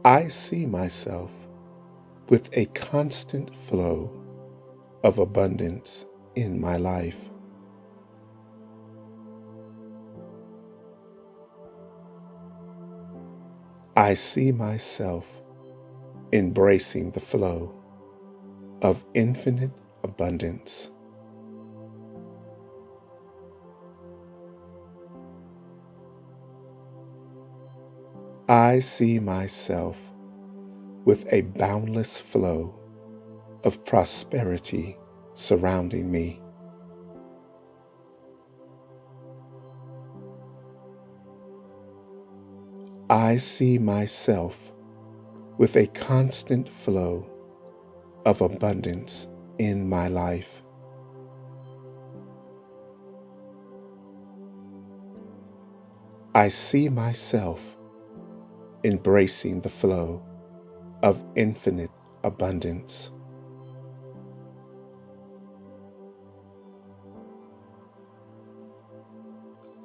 I see myself with a constant flow of abundance in my life. I see myself embracing the flow of infinite abundance. I see myself with a boundless flow of prosperity surrounding me. I see myself with a constant flow of abundance in my life. I see myself embracing the flow of infinite abundance.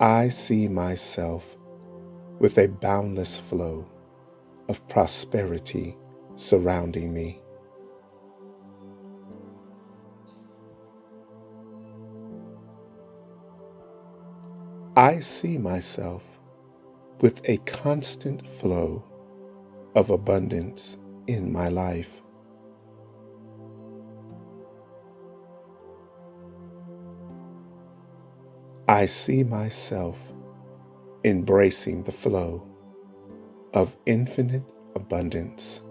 I see myself with a boundless flow of prosperity surrounding me. I see myself with a constant flow of abundance in my life. I see myself embracing the flow of infinite abundance.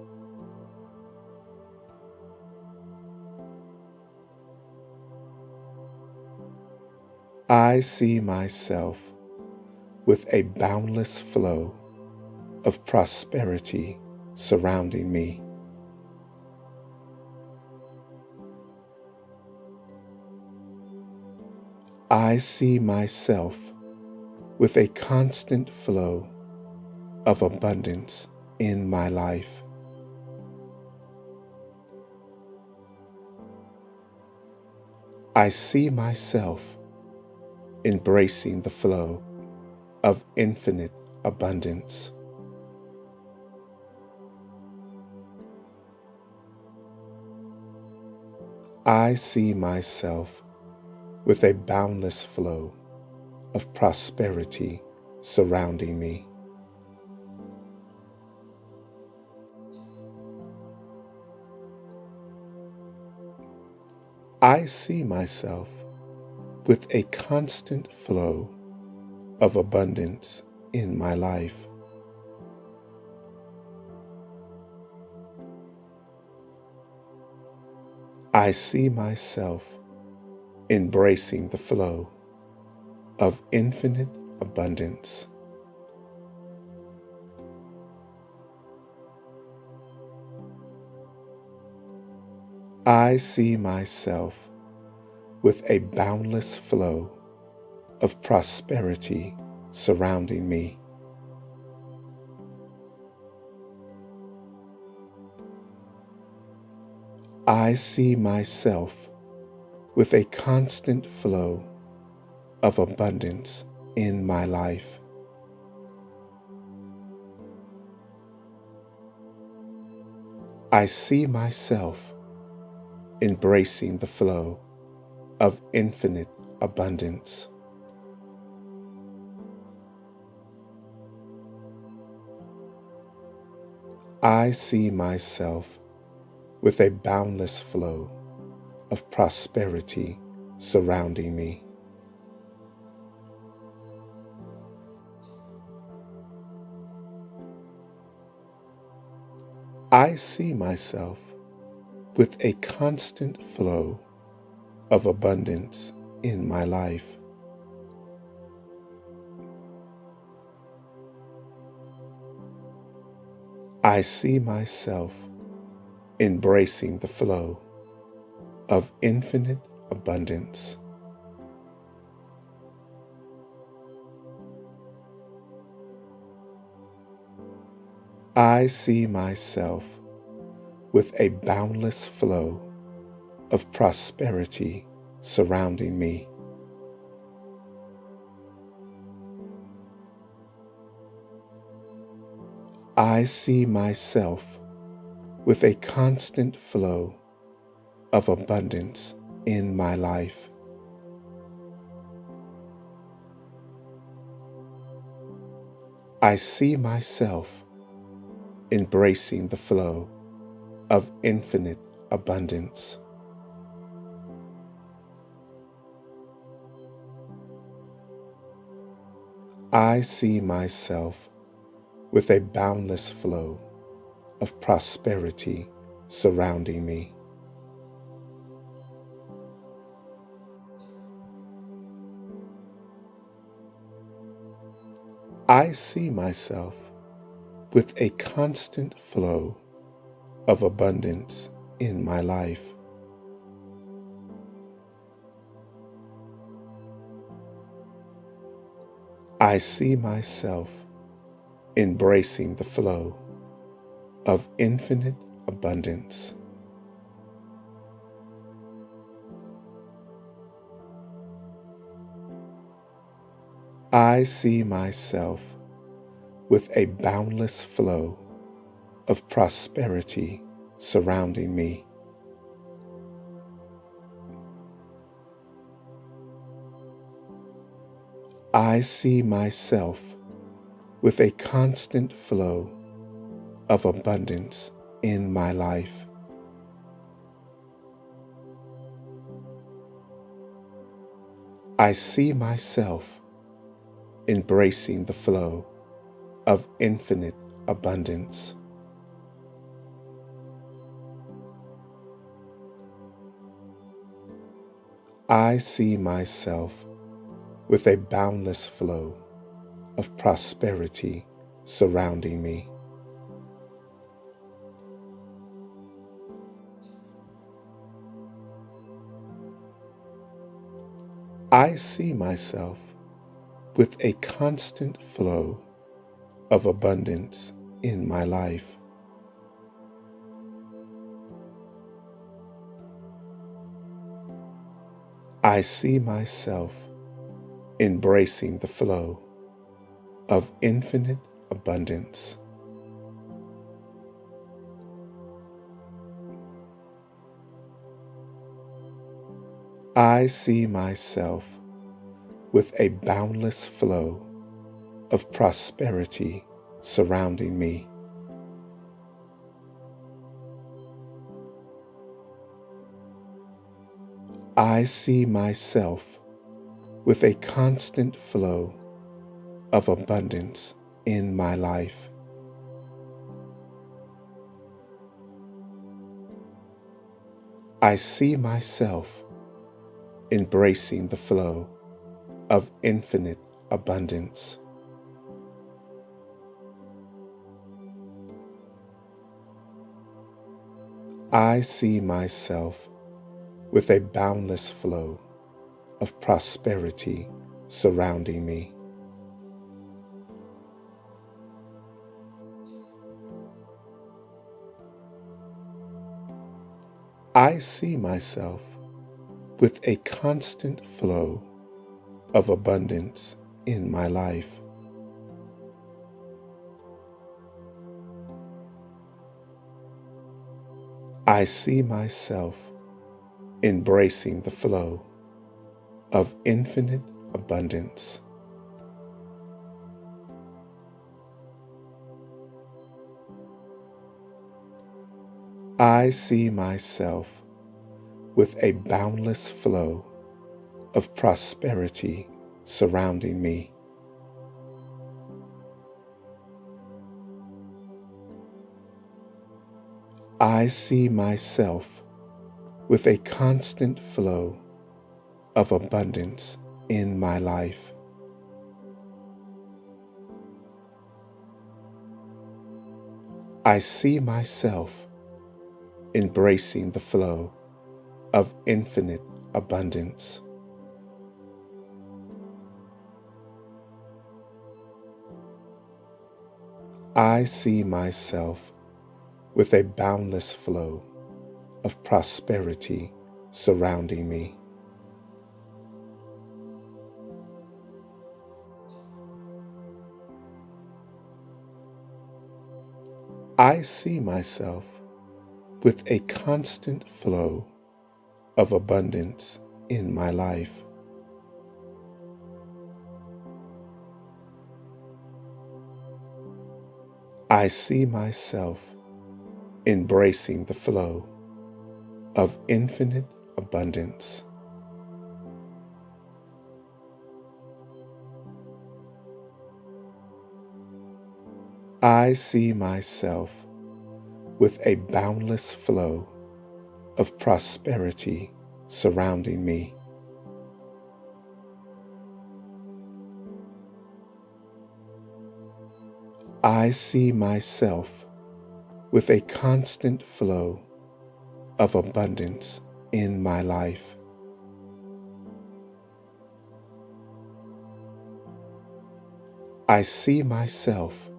I see myself with a boundless flow of prosperity surrounding me. I see myself with a constant flow of abundance in my life. I see myself embracing the flow of infinite abundance. I see myself with a boundless flow of prosperity surrounding me. I see myself with a constant flow of abundance in my life. I see myself embracing the flow of infinite abundance. I see myself with a boundless flow of prosperity surrounding me. I see myself with a constant flow of abundance in my life. I see myself embracing the flow of infinite abundance. I see myself with a boundless flow of prosperity surrounding me. I see myself with a constant flow of abundance in my life. I see myself embracing the flow of infinite abundance. I see myself with a boundless flow of prosperity surrounding me. I see myself with a constant flow of abundance in my life. I see myself embracing the flow of infinite abundance. I see myself with a boundless flow of prosperity surrounding me. I see myself with a constant flow of abundance in my life. I see myself embracing the flow of infinite abundance. I see myself with a boundless flow of prosperity surrounding me. I see myself with a constant flow of abundance in my life. I see myself embracing the flow of infinite abundance. I see myself with a boundless flow of prosperity surrounding me. I see myself with a constant flow of abundance in my life. I see myself embracing the flow of infinite abundance. I see myself with a boundless flow of prosperity surrounding me. I see myself with a constant flow of abundance in my life. I see myself embracing the flow of infinite abundance. I see myself with a boundless flow of prosperity surrounding me. I see myself with a constant flow of abundance in my life. I see myself embracing the flow of infinite abundance. I see myself with a boundless flow of prosperity surrounding me. I see myself with a constant flow of abundance in my life. I see myself embracing the flow of infinite abundance. I see myself with a boundless flow of prosperity surrounding me. I see myself with a constant flow of abundance in my life. I see myself embracing the flow of infinite abundance. I see myself with a boundless flow of prosperity surrounding me. I see myself with a constant flow of abundance in my life. I see myself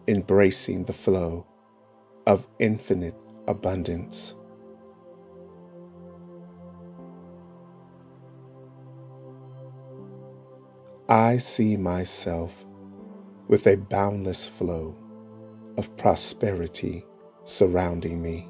embracing the flow of infinite abundance. I see myself with a boundless flow of prosperity surrounding me.